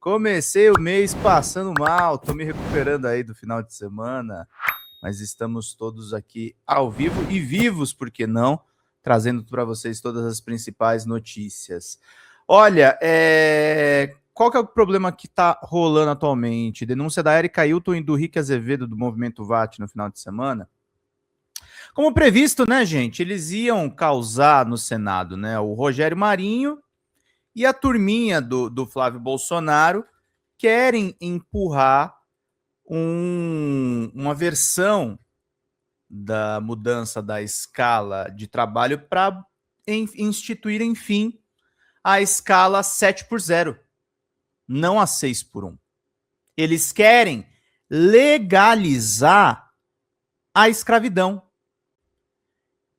Comecei o mês passando mal, tô me recuperando aí do final de semana, mas estamos todos aqui ao vivo e vivos, por que não? Trazendo para vocês todas as principais notícias. Olha, qual que é o problema que está rolando atualmente? Denúncia da Érica Hilton e do Rick Azevedo do Movimento VAT no final de semana. Como previsto, né, gente? Eles iam causar no Senado, né? O Rogério Marinho e a turminha do Flávio Bolsonaro querem empurrar uma versão da mudança da escala de trabalho para instituir, enfim, a escala 7x0, não a 6x1. Eles querem legalizar a escravidão.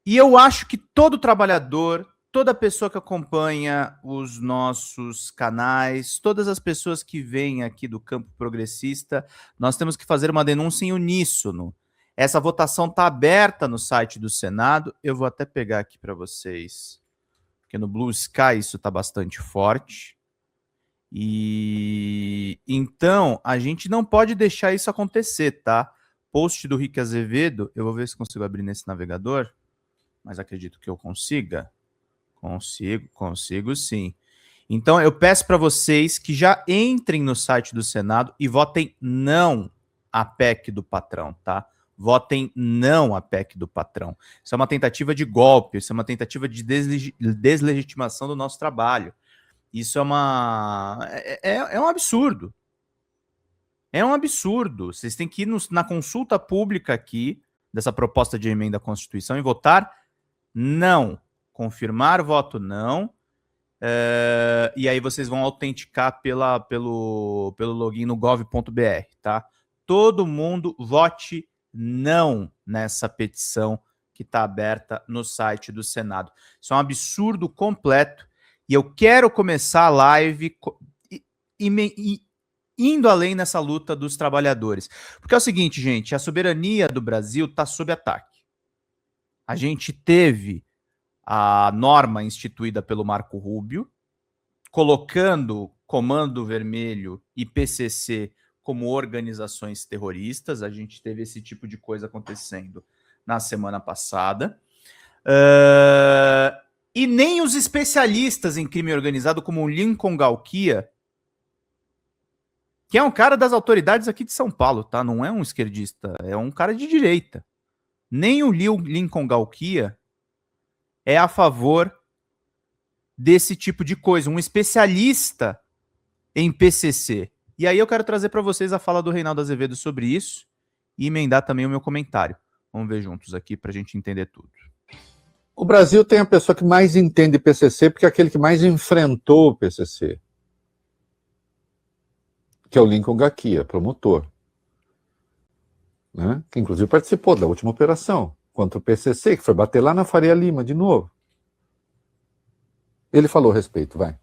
E eu acho que todo trabalhador, toda pessoa que acompanha os nossos canais, todas as pessoas que vêm aqui do campo progressista, nós temos que fazer uma denúncia em uníssono. Essa votação está aberta no site do Senado. Eu vou até pegar aqui para vocês, porque no Blue Sky isso está bastante forte. E então a gente não pode deixar isso acontecer, tá? Post do Rick Azevedo, eu vou ver se consigo abrir nesse navegador, mas acredito que eu consiga. Consigo sim. Então eu peço para vocês que já entrem no site do Senado e votem não a PEC do patrão, tá? Votem não a PEC do patrão. Isso é uma tentativa de golpe, isso é uma tentativa de deslegitimação do nosso trabalho. Isso é um absurdo. É um absurdo. Vocês têm que ir na consulta pública aqui dessa proposta de emenda à Constituição e votar não. Confirmar voto não. E aí vocês vão autenticar pelo login no gov.br, tá? Todo mundo vote não nessa petição que está aberta no site do Senado. Isso é um absurdo completo. E eu quero começar a live indo além nessa luta dos trabalhadores. Porque é o seguinte, gente, a soberania do Brasil está sob ataque. A gente teve a norma instituída pelo Marco Rubio, colocando Comando Vermelho e PCC como organizações terroristas. A gente teve esse tipo de coisa acontecendo na semana passada. E nem os especialistas em crime organizado, como o Lincoln Galquia, que é um cara das autoridades aqui de São Paulo, tá? Não é um esquerdista, é um cara de direita. Nem o Lincoln Galquia é a favor desse tipo de coisa, um especialista em PCC. E aí eu quero trazer para vocês a fala do Reinaldo Azevedo sobre isso e emendar também o meu comentário. Vamos ver juntos aqui para a gente entender tudo. O Brasil tem a pessoa que mais entende PCC, porque é aquele que mais enfrentou o PCC, que é o Lincoln Galquia, promotor, né? Que inclusive participou da última operação contra o PCC, que foi bater lá na Faria Lima de novo. Ele falou a respeito, vai.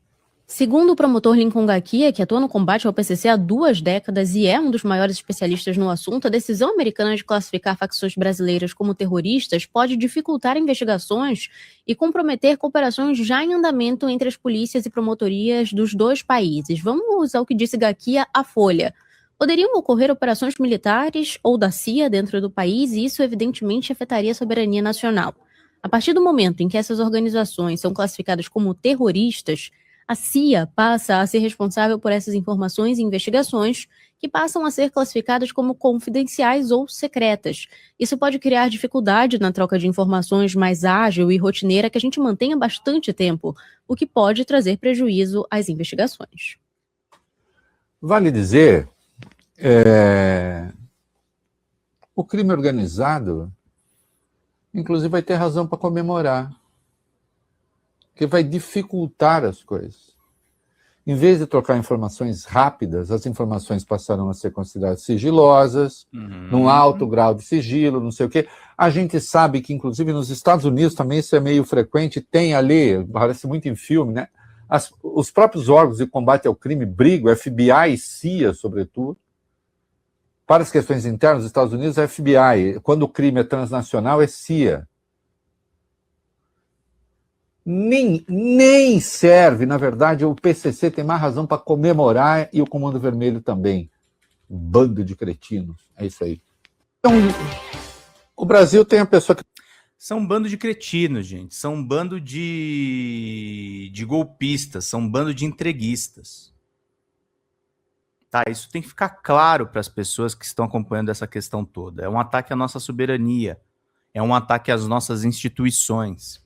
Segundo o promotor Lincoln Galquia, que atua no combate ao PCC há 2 décadas e é um dos maiores especialistas no assunto, a decisão americana de classificar facções brasileiras como terroristas pode dificultar investigações e comprometer cooperações já em andamento entre as polícias e promotorias dos 2 países. Vamos ao que disse Galquia à Folha. Poderiam ocorrer operações militares ou da CIA dentro do país e isso evidentemente afetaria a soberania nacional. A partir do momento em que essas organizações são classificadas como terroristas, a CIA passa a ser responsável por essas informações e investigações que passam a ser classificadas como confidenciais ou secretas. Isso pode criar dificuldade na troca de informações mais ágil e rotineira que a gente mantém há bastante tempo, o que pode trazer prejuízo às investigações. Vale dizer, o crime organizado, inclusive, vai ter razão para comemorar, que vai dificultar as coisas. Em vez de trocar informações rápidas, as informações passaram a ser consideradas sigilosas, num alto grau de sigilo, não sei o quê. A gente sabe que, inclusive, nos Estados Unidos também isso é meio frequente, tem ali, parece muito em filme, né? Os próprios órgãos de combate ao crime brigam, FBI e CIA, sobretudo. Para as questões internas dos Estados Unidos, é FBI. Quando o crime é transnacional, é CIA. Nem serve, na verdade, o PCC tem mais razão para comemorar e o Comando Vermelho também. Bando de cretinos, é isso aí. Então, o Brasil tem a pessoa que... São um bando de cretinos, gente. São um bando de golpistas. São um bando de entreguistas. Tá, isso tem que ficar claro para as pessoas que estão acompanhando essa questão toda. É um ataque à nossa soberania. É um ataque às nossas instituições.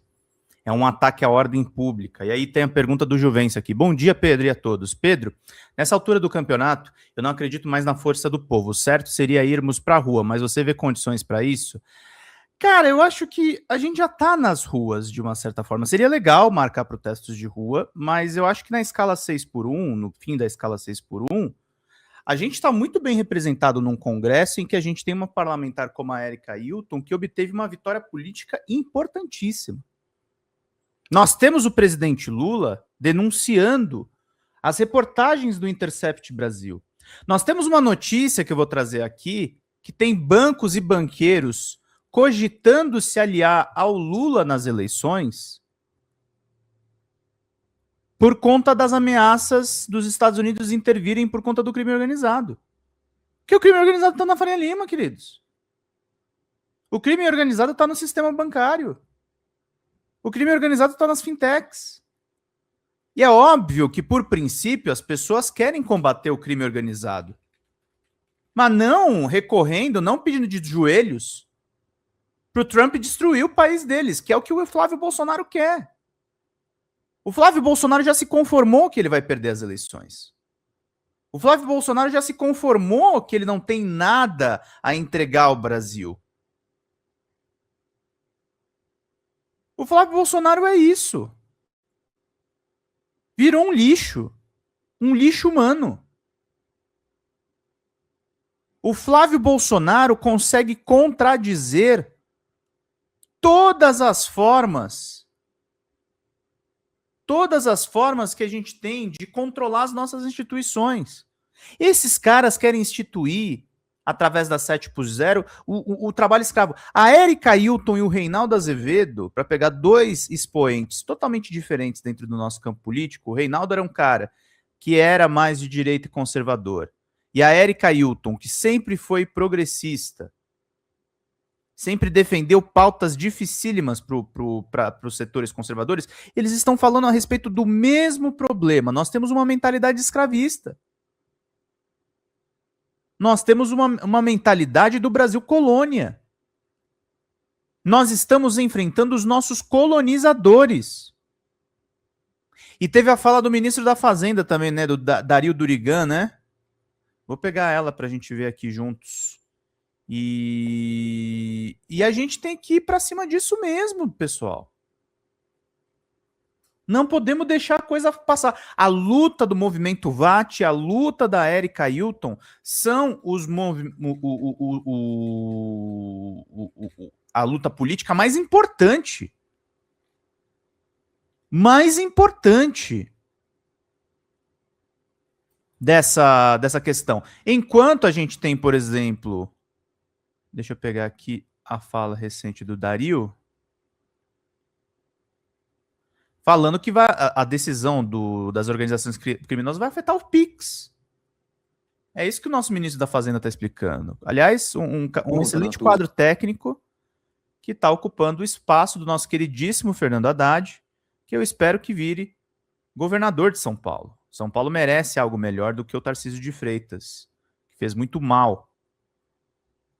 É um ataque à ordem pública. E aí tem a pergunta do Juvencio aqui. Bom dia, Pedro, e a todos. Pedro, nessa altura do campeonato, eu não acredito mais na força do povo. O certo seria irmos para a rua, mas você vê condições para isso? Cara, eu acho que a gente já tá nas ruas, de uma certa forma. Seria legal marcar protestos de rua, mas eu acho que na escala 6x1, no fim da escala 6x1, a gente está muito bem representado num congresso em que a gente tem uma parlamentar como a Erika Hilton, que obteve uma vitória política importantíssima. Nós temos o presidente Lula denunciando as reportagens do Intercept Brasil. Nós temos uma notícia que eu vou trazer aqui, que tem bancos e banqueiros cogitando se aliar ao Lula nas eleições por conta das ameaças dos Estados Unidos intervirem por conta do crime organizado. Porque o crime organizado está na Faria Lima, queridos. O crime organizado está no sistema bancário. O crime organizado está nas fintechs. E é óbvio que, por princípio, as pessoas querem combater o crime organizado. Mas não recorrendo, não pedindo de joelhos para o Trump destruir o país deles, que é o que o Flávio Bolsonaro quer. O Flávio Bolsonaro já se conformou que ele vai perder as eleições. O Flávio Bolsonaro já se conformou que ele não tem nada a entregar ao Brasil. O Flávio Bolsonaro é isso. Virou um lixo humano. O Flávio Bolsonaro consegue contradizer todas as formas que a gente tem de controlar as nossas instituições. Esses caras querem instituir, através da 7x0, o trabalho escravo. A Erika Hilton e o Reinaldo Azevedo, para pegar dois expoentes totalmente diferentes dentro do nosso campo político, o Reinaldo era um cara que era mais de direita e conservador. E a Erika Hilton, que sempre foi progressista, sempre defendeu pautas dificílimas para os setores conservadores, eles estão falando a respeito do mesmo problema. Nós temos uma mentalidade escravista. Nós temos uma mentalidade do Brasil colônia. Nós estamos enfrentando os nossos colonizadores. E teve a fala do ministro da Fazenda também, né, do Dario Durigan, né? Vou pegar ela para a gente ver aqui juntos. E a gente tem que ir para cima disso mesmo, pessoal. Não podemos deixar a coisa passar. A luta do movimento VAT, a luta da Erika Hilton são a luta política mais importante. Mais importante dessa questão. Enquanto a gente tem, por exemplo... Deixa eu pegar aqui a fala recente do Dario. Falando que a decisão das organizações criminosas vai afetar o PIX. É isso que o nosso ministro da Fazenda está explicando. Aliás, um excelente quadro técnico que está ocupando o espaço do nosso queridíssimo Fernando Haddad, que eu espero que vire governador de São Paulo. São Paulo merece algo melhor do que o Tarcísio de Freitas, que fez muito mal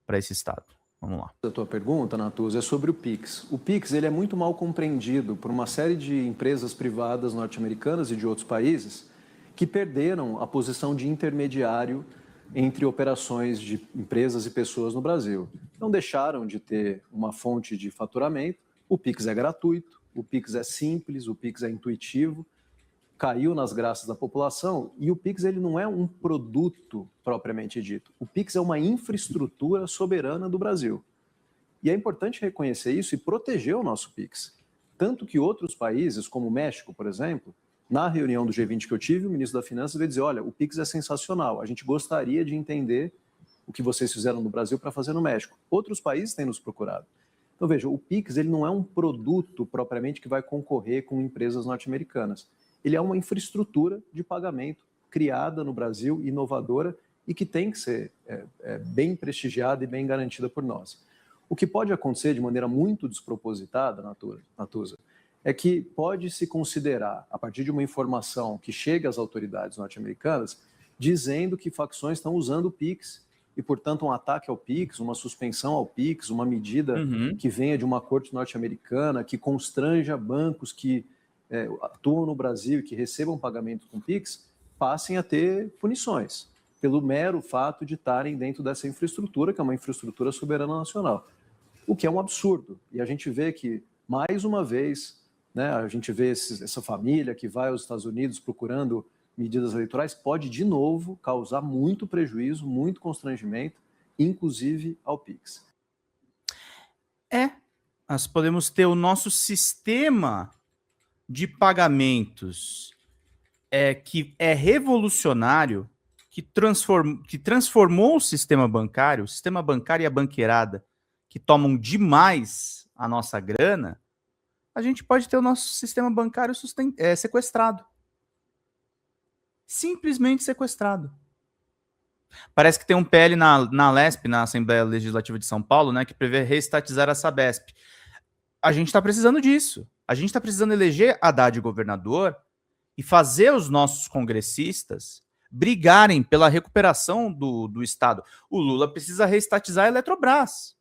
para esse estado. Vamos lá. A tua pergunta, Natuzzi, é sobre o PIX. O PIX ele é muito mal compreendido por uma série de empresas privadas norte-americanas e de outros países que perderam a posição de intermediário entre operações de empresas e pessoas no Brasil. Então deixaram de ter uma fonte de faturamento. O PIX é gratuito, o PIX é simples, o PIX é intuitivo, caiu nas graças da população, e o PIX ele não é um produto propriamente dito. O PIX é uma infraestrutura soberana do Brasil. E é importante reconhecer isso e proteger o nosso PIX. Tanto que outros países, como o México, por exemplo, na reunião do G20 que eu tive, o ministro da Finanças veio dizer, olha, o PIX é sensacional, a gente gostaria de entender o que vocês fizeram no Brasil para fazer no México. Outros países têm nos procurado. Então, veja, o Pix ele não é um produto propriamente que vai concorrer com empresas norte-americanas. Ele é uma infraestrutura de pagamento criada no Brasil, inovadora, e que tem que ser bem prestigiada e bem garantida por nós. O que pode acontecer de maneira muito despropositada, Natuza, é que pode se considerar, a partir de uma informação que chega às autoridades norte-americanas, dizendo que facções estão usando o Pix e, portanto, um ataque ao Pix, uma suspensão ao Pix, uma medida que venha de uma corte norte-americana, que constranja bancos que atuam no Brasil e que recebam pagamento com Pix, passem a ter punições, pelo mero fato de estarem dentro dessa infraestrutura, que é uma infraestrutura soberana nacional. O que é um absurdo. E a gente vê que, mais uma vez, né, a gente vê essa família que vai aos Estados Unidos procurando medidas eleitorais, pode, de novo, causar muito prejuízo, muito constrangimento, inclusive ao Pix. Nós podemos ter o nosso sistema de pagamentos que é revolucionário, que transformou o sistema bancário e a banqueirada, que tomam demais a nossa grana. A gente pode ter o nosso sistema bancário sequestrado. Simplesmente sequestrado. Parece que tem um PL na LESP, na Assembleia Legislativa de São Paulo, né, que prevê reestatizar a Sabesp. A gente está precisando disso. A gente está precisando eleger Haddad governador e fazer os nossos congressistas brigarem pela recuperação do Estado. O Lula precisa reestatizar a Eletrobras.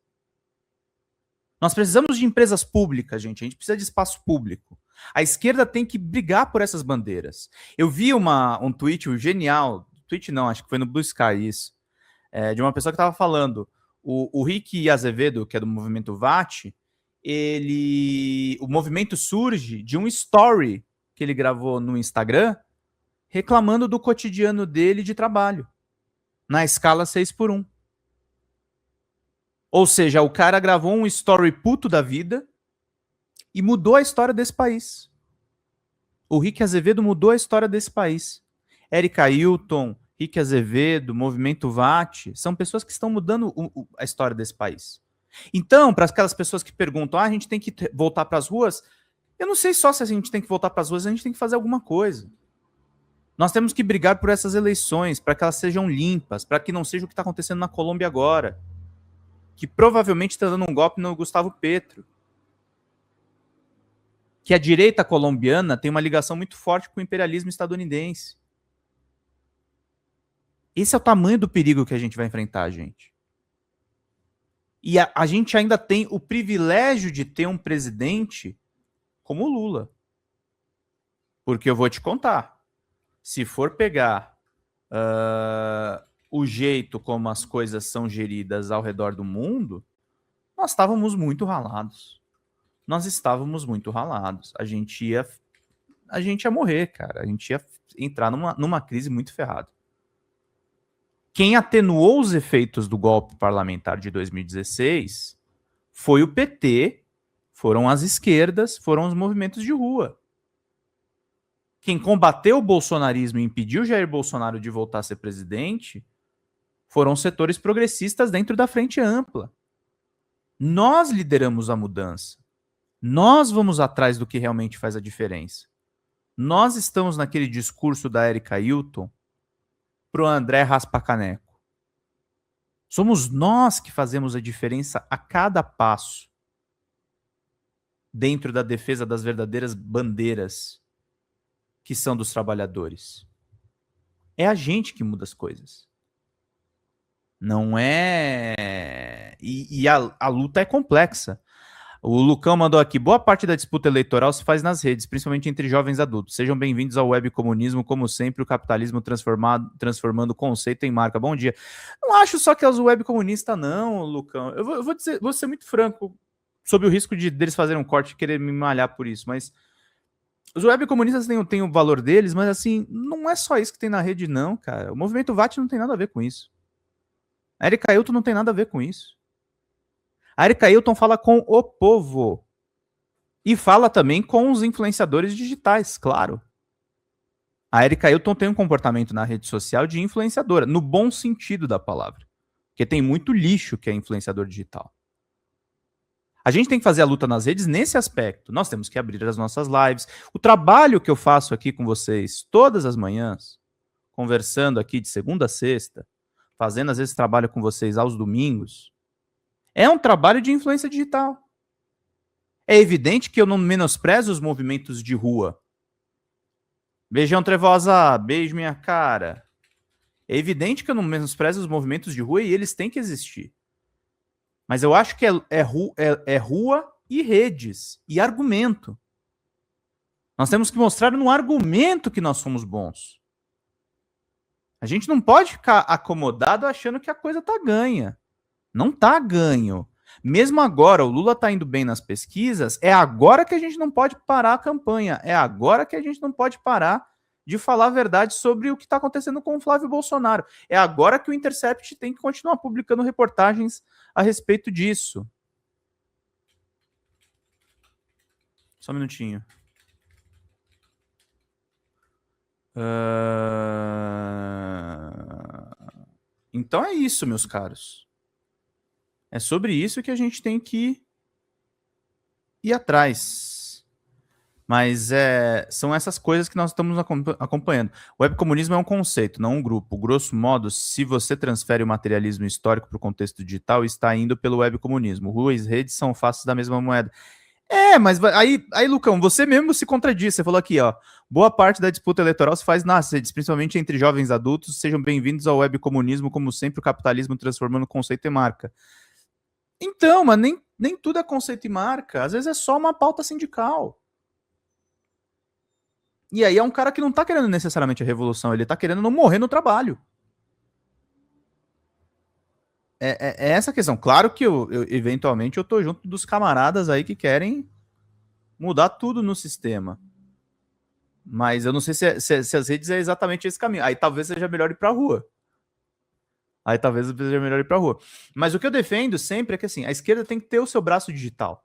Nós precisamos de empresas públicas, gente. A gente precisa de espaço público. A esquerda tem que brigar por essas bandeiras. Eu vi um tweet genial, tweet não, acho que foi no Blue Sky isso, de uma pessoa que estava falando, o Rick Azevedo, que é do movimento VAT, o movimento surge de um story que ele gravou no Instagram, reclamando do cotidiano dele de trabalho, na escala 6x1. Ou seja, o cara gravou um story puto da vida e mudou a história desse país. O Rick Azevedo mudou a história desse país. Érica Hilton, Rick Azevedo, Movimento VAT, são pessoas que estão mudando a história desse país. Então, para aquelas pessoas que perguntam, a gente tem que voltar para as ruas, eu não sei só se a gente tem que voltar para as ruas, a gente tem que fazer alguma coisa. Nós temos que brigar por essas eleições, para que elas sejam limpas, para que não seja o que está acontecendo na Colômbia agora, que provavelmente está dando um golpe no Gustavo Petro. Que a direita colombiana tem uma ligação muito forte com o imperialismo estadunidense. Esse é o tamanho do perigo que a gente vai enfrentar, gente. E a gente ainda tem o privilégio de ter um presidente como o Lula. Porque eu vou te contar. Se for pegar o jeito como as coisas são geridas ao redor do mundo, nós estávamos muito ralados. A gente ia morrer, cara. A gente ia entrar numa crise muito ferrada. Quem atenuou os efeitos do golpe parlamentar de 2016 foi o PT, foram as esquerdas, foram os movimentos de rua. Quem combateu o bolsonarismo e impediu Jair Bolsonaro de voltar a ser presidente foram setores progressistas dentro da Frente Ampla. Nós lideramos a mudança. Nós vamos atrás do que realmente faz a diferença. Nós estamos naquele discurso da Érica Hilton pro André Raspa-Caneco. Somos nós que fazemos a diferença a cada passo dentro da defesa das verdadeiras bandeiras que são dos trabalhadores. É a gente que muda as coisas. Não é... E a luta é complexa. O Lucão mandou aqui, boa parte da disputa eleitoral se faz nas redes, principalmente entre jovens adultos. Sejam bem-vindos ao webcomunismo, como sempre, o capitalismo transformando conceito em marca. Bom dia. Não acho só que é os webcomunistas, não, Lucão. Eu vou ser muito franco sobre o risco deles fazerem um corte e querer me malhar por isso, mas os webcomunistas têm o valor deles, mas assim, não é só isso que tem na rede, não, cara. O movimento VAT não tem nada a ver com isso. A Érica Hilton não tem nada a ver com isso. A Érica Hilton fala com o povo. E fala também com os influenciadores digitais, claro. A Érica Hilton tem um comportamento na rede social de influenciadora, no bom sentido da palavra. Porque tem muito lixo que é influenciador digital. A gente tem que fazer a luta nas redes nesse aspecto. Nós temos que abrir as nossas lives. O trabalho que eu faço aqui com vocês todas as manhãs, conversando aqui de segunda a sexta, fazendo às vezes trabalho com vocês aos domingos, é um trabalho de influência digital. É evidente que eu não menosprezo os movimentos de rua. Beijão, Trevosa, beijo, minha cara. É evidente que eu não menosprezo os movimentos de rua e eles têm que existir. Mas eu acho que é rua e redes e argumento. Nós temos que mostrar no argumento que nós somos bons. A gente não pode ficar acomodado achando que a coisa tá ganha. Não tá ganho. Mesmo agora, o Lula tá indo bem nas pesquisas, é agora que a gente não pode parar a campanha. É agora que a gente não pode parar de falar a verdade sobre o que está acontecendo com o Flávio Bolsonaro. É agora que o Intercept tem que continuar publicando reportagens a respeito disso. Só um minutinho. Então é isso, meus caros. É sobre isso que a gente tem que ir atrás. Mas são essas coisas que nós estamos acompanhando. O webcomunismo é um conceito, não um grupo. Grosso modo, se você transfere o materialismo histórico para o contexto digital, está indo pelo webcomunismo. Ruas e redes são faces da mesma moeda. Mas aí, Lucão, você mesmo se contradiz. Você falou aqui, ó, boa parte da disputa eleitoral se faz nas redes, principalmente entre jovens adultos. Sejam bem-vindos ao webcomunismo, como sempre, o capitalismo transformando conceito e marca. Então, mas nem tudo é conceito e marca. Às vezes é só uma pauta sindical. E aí é um cara que não tá querendo necessariamente a revolução, ele tá querendo não morrer no trabalho. É essa a questão. Claro que eventualmente eu tô junto dos camaradas aí que querem mudar tudo no sistema. Mas eu não sei se as redes é exatamente esse caminho. Aí talvez seja melhor ir pra rua. Mas o que eu defendo sempre é que assim, a esquerda tem que ter o seu braço digital.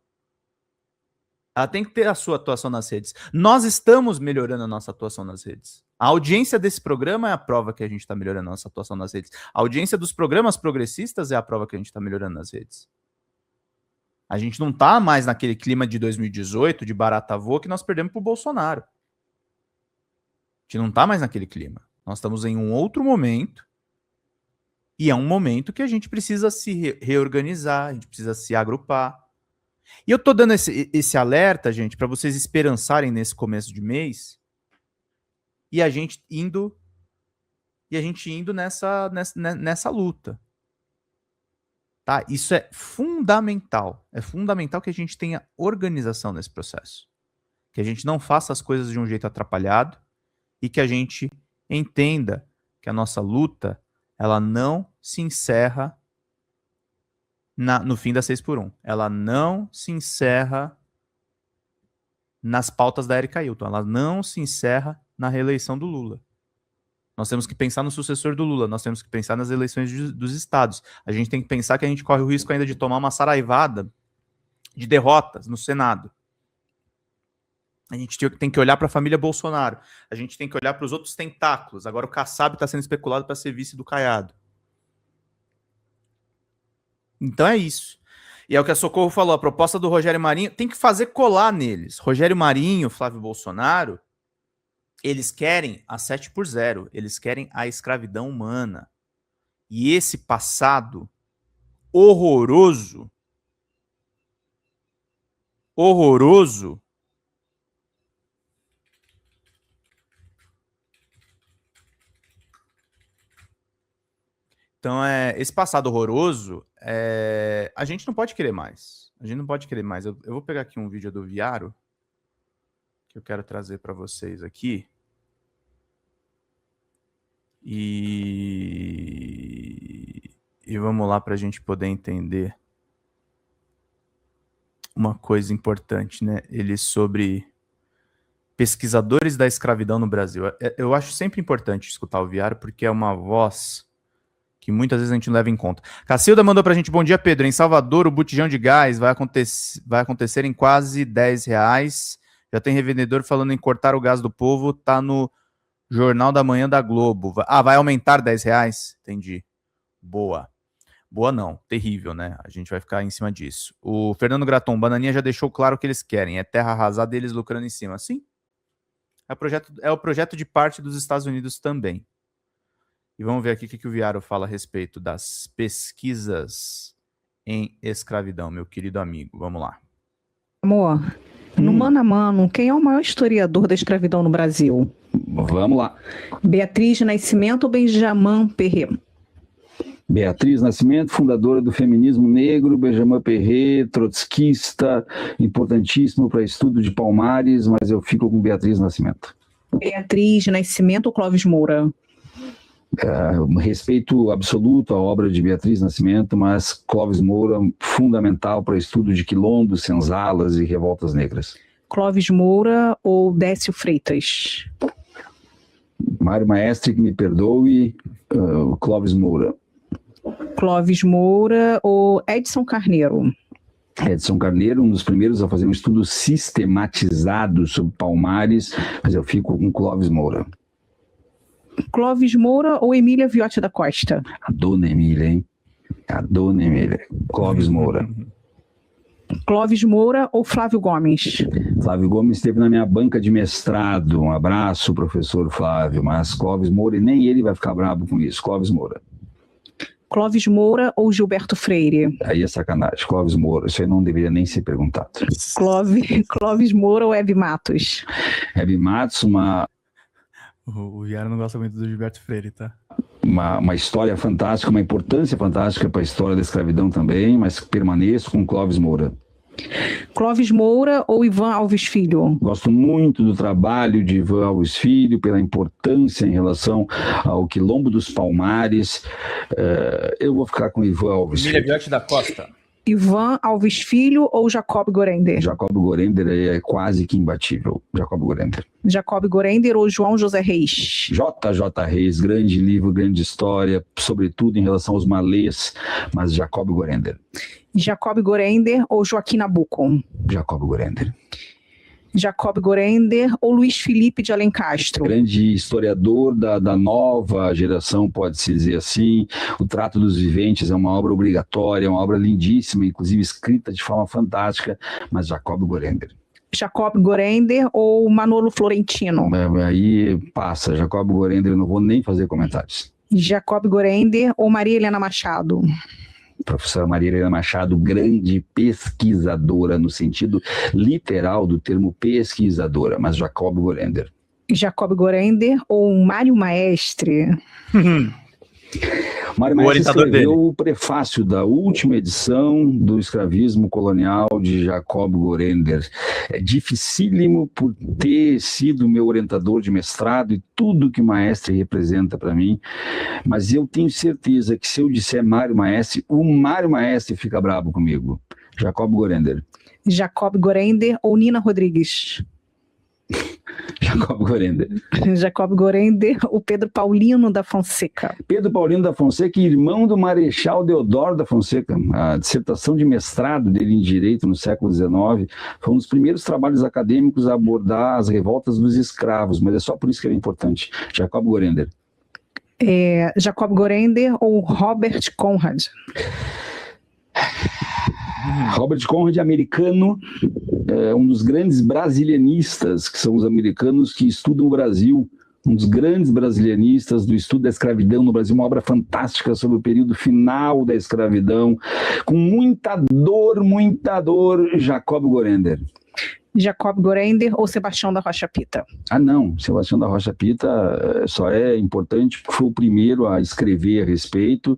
Ela tem que ter a sua atuação nas redes. Nós estamos melhorando a nossa atuação nas redes. A audiência desse programa é a prova que a gente está melhorando a nossa atuação nas redes. A audiência dos programas progressistas é a prova que a gente está melhorando nas redes. A gente não está mais naquele clima de 2018, de barata voa, que nós perdemos para o Bolsonaro. A gente não está mais naquele clima. Nós estamos em um outro momento. E é um momento que a gente precisa se reorganizar, a gente precisa se agrupar. E eu tô dando esse alerta, gente, para vocês esperançarem nesse começo de mês e a gente indo nessa luta. Tá? Isso é fundamental. É fundamental que a gente tenha organização nesse processo. Que a gente não faça as coisas de um jeito atrapalhado e que a gente entenda que a nossa luta ela não se encerra no fim da 6x1. Ela não se encerra nas pautas da Erika Hilton. Ela não se encerra na reeleição do Lula. Nós temos que pensar no sucessor do Lula. Nós temos que pensar nas eleições dos estados. A gente tem que pensar que a gente corre o risco ainda de tomar uma saraivada de derrotas no Senado. A gente tem que olhar para a família Bolsonaro. A gente tem que olhar para os outros tentáculos. Agora o Kassab está sendo especulado para ser vice do Caiado. Então é isso. E é o que a Socorro falou, a proposta do Rogério Marinho tem que fazer colar neles. Rogério Marinho, Flávio Bolsonaro, eles querem a 7x0, eles querem a escravidão humana. E esse passado horroroso, então, esse passado horroroso, a gente não pode querer mais. A gente não pode querer mais. Eu vou pegar aqui um vídeo do Viaro, que eu quero trazer para vocês aqui. E vamos lá para a gente poder entender uma coisa importante, né? Ele sobre pesquisadores da escravidão no Brasil. Eu acho sempre importante escutar o Viaro, porque é uma voz que muitas vezes a gente não leva em conta. Cacilda mandou pra gente, bom dia, Pedro. Em Salvador, o botijão de gás vai acontecer em quase R$10. Já tem revendedor falando em cortar o gás do povo, tá no Jornal da Manhã da Globo. Vai aumentar R$10? Entendi. Boa. Boa não, terrível, né? A gente vai ficar em cima disso. O Fernando Graton, Bananinha já deixou claro o que eles querem, é terra arrasada e eles lucrando em cima. Sim, é o projeto de parte dos Estados Unidos também. E vamos ver aqui o que o Viaro fala a respeito das pesquisas em escravidão, meu querido amigo. Vamos lá. Amor, no mano a mano, quem é o maior historiador da escravidão no Brasil? Vamos lá. Beatriz Nascimento ou Benjamin Perret? Beatriz Nascimento, fundadora do feminismo negro, Benjamin Perret, trotskista, importantíssimo para estudo de Palmares, mas eu fico com Beatriz Nascimento. Beatriz Nascimento ou Clóvis Moura? Respeito absoluto à obra de Beatriz Nascimento, mas Clóvis Moura, fundamental para estudo de quilombos, senzalas e revoltas negras. Clóvis Moura ou Décio Freitas? Mário Maestre, que me perdoe, Clóvis Moura. Clóvis Moura ou Edson Carneiro? Edson Carneiro, um dos primeiros a fazer um estudo sistematizado sobre Palmares, mas eu fico com Clóvis Moura. Clóvis Moura ou Emília Viotti da Costa? A dona Emília, hein? A dona Emília. Clóvis Moura. Clóvis Moura ou Flávio Gomes? Flávio Gomes esteve na minha banca de mestrado. Um abraço, professor Flávio. Mas Clóvis Moura, e nem ele vai ficar bravo com isso. Clóvis Moura. Clóvis Moura ou Gilberto Freire? Aí é sacanagem. Clóvis Moura. Isso aí não deveria nem ser perguntado. Clóvis Moura ou Hebe Matos? Hebe Matos, O Viara não gosta muito do Gilberto Freire, tá? Uma história fantástica, uma importância fantástica para a história da escravidão também, mas permaneço com Clóvis Moura. Clóvis Moura ou Ivan Alves Filho? Gosto muito do trabalho de Ivan Alves Filho, pela importância em relação ao quilombo dos Palmares. Eu vou ficar com Ivan Alves Filho. Emília Viotti da Costa. Ivan Alves Filho ou Jacob Gorender? Jacob Gorender é quase que imbatível. Jacob Gorender. Jacob Gorender ou João José Reis? JJ Reis, grande livro, grande história, sobretudo em relação aos malês, mas Jacob Gorender. Jacob Gorender ou Joaquim Nabuco? Jacob Gorender. Jacob Gorender ou Luiz Felipe de Alencastro? Grande historiador da nova geração, pode-se dizer assim. O Trato dos Viventes é uma obra obrigatória, uma obra lindíssima, inclusive escrita de forma fantástica, mas Jacob Gorender. Jacob Gorender ou Manolo Florentino? Aí passa, Jacob Gorender, eu não vou nem fazer comentários. Jacob Gorender ou Maria Helena Machado? Professora Maria Helena Machado, grande pesquisadora, no sentido literal do termo pesquisadora, mas Jacob Gorender. Jacob Gorender ou Mário Maestre? Mário Maestre escreveu o prefácio da última edição do Escravismo Colonial de Jacob Gorender. É dificílimo por ter sido meu orientador de mestrado e tudo que Maestre representa para mim, mas eu tenho certeza que se eu disser Mário Maestre, o Mário Maestre fica bravo comigo. Jacob Gorender. Jacob Gorender ou Nina Rodrigues? Jacob Gorender. Jacob Gorender ou Pedro Paulino da Fonseca? Pedro Paulino da Fonseca, irmão do Marechal Deodoro da Fonseca. A dissertação de mestrado dele em Direito no século XIX foi um dos primeiros trabalhos acadêmicos a abordar as revoltas dos escravos, mas é só por isso que ele é importante. Jacob Gorender. Jacob Gorender ou Robert Conrad? Robert Conrad, americano, um dos grandes brasilianistas, que são os americanos que estudam o Brasil, um dos grandes brasilianistas do estudo da escravidão no Brasil, uma obra fantástica sobre o período final da escravidão, com muita dor, Jacob Gorender. Jacob Gorender ou Sebastião da Rocha Pita? Não, Sebastião da Rocha Pita só é importante porque foi o primeiro a escrever a respeito,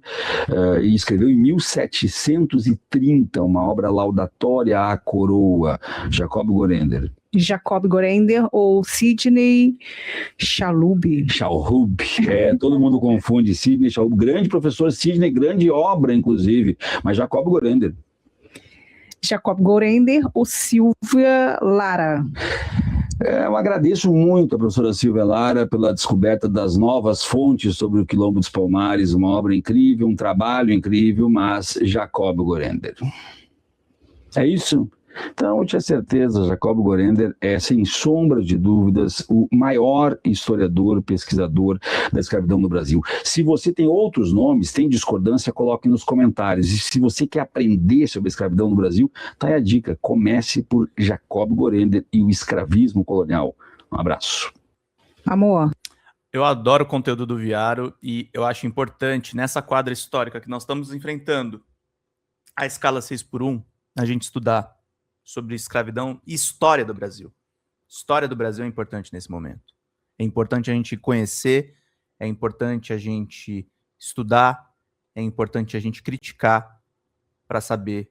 e escreveu em 1730 uma obra laudatória à coroa, Jacob Gorender. Jacob Gorender ou Sidney Chalhoub? Chalhoub, todo mundo confunde Sidney Chalhoub, grande professor Sidney, grande obra inclusive, mas Jacob Gorender. Jacob Gorender ou Silvia Lara? Eu agradeço muito a professora Silvia Lara pela descoberta das novas fontes sobre o Quilombo dos Palmares, uma obra incrível, um trabalho incrível, mas Jacob Gorender. É isso? Então, eu tinha certeza, Jacob Gorender é, sem sombra de dúvidas, o maior historiador, pesquisador da escravidão no Brasil. Se você tem outros nomes, tem discordância, coloque nos comentários. E se você quer aprender sobre a escravidão no Brasil, tá aí a dica. Comece por Jacob Gorender e o escravismo colonial. Um abraço. Amor, Eu adoro o conteúdo do Viaro e eu acho importante, nessa quadra histórica que nós estamos enfrentando, a escala 6x1, a gente estudar sobre escravidão e história do Brasil. História do Brasil é importante nesse momento. É importante a gente conhecer, é importante a gente estudar, é importante a gente criticar para saber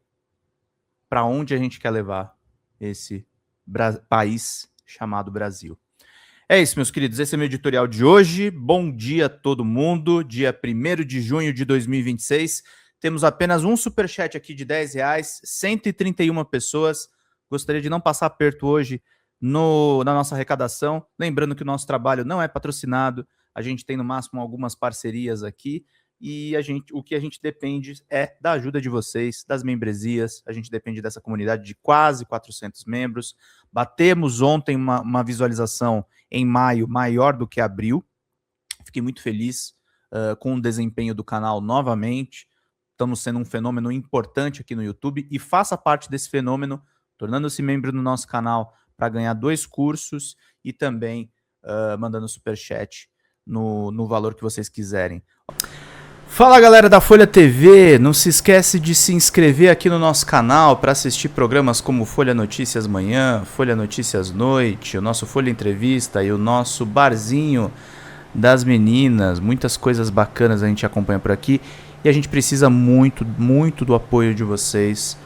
para onde a gente quer levar esse país chamado Brasil. É isso, meus queridos. Esse é meu editorial de hoje. Bom dia a todo mundo. Dia 1º de junho de 2026. Temos apenas um superchat aqui de R$10, 131 pessoas. Gostaria de não passar aperto hoje na nossa arrecadação. Lembrando que o nosso trabalho não é patrocinado. A gente tem no máximo algumas parcerias aqui. E o que a gente depende é da ajuda de vocês, das membresias. A gente depende dessa comunidade de quase 400 membros. Batemos ontem uma visualização em maio maior do que abril. Fiquei muito feliz com o desempenho do canal novamente. Estamos sendo um fenômeno importante aqui no YouTube. E faça parte desse fenômeno, tornando-se membro do nosso canal para ganhar 2 cursos e também mandando superchat no valor que vocês quiserem. Fala, galera da Folha TV, não se esquece de se inscrever aqui no nosso canal para assistir programas como Folha Notícias Manhã, Folha Notícias Noite, o nosso Folha Entrevista e o nosso Barzinho das Meninas. Muitas coisas bacanas a gente acompanha por aqui e a gente precisa muito, muito do apoio de vocês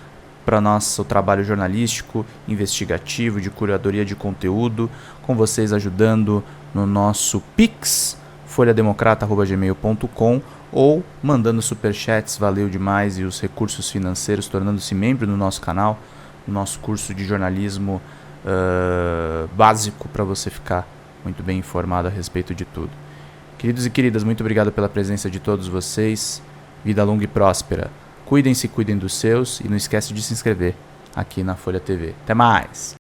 para nosso trabalho jornalístico, investigativo, de curadoria de conteúdo, com vocês ajudando no nosso Pix, folhademocrata@gmail.com, ou mandando superchats, valeu demais, e os recursos financeiros, tornando-se membro no nosso canal, no nosso curso de jornalismo básico, para você ficar muito bem informado a respeito de tudo. Queridos e queridas, muito obrigado pela presença de todos vocês, vida longa e próspera, cuidem-se, cuidem dos seus, e não esquece de se inscrever aqui na Folha TV. Até mais!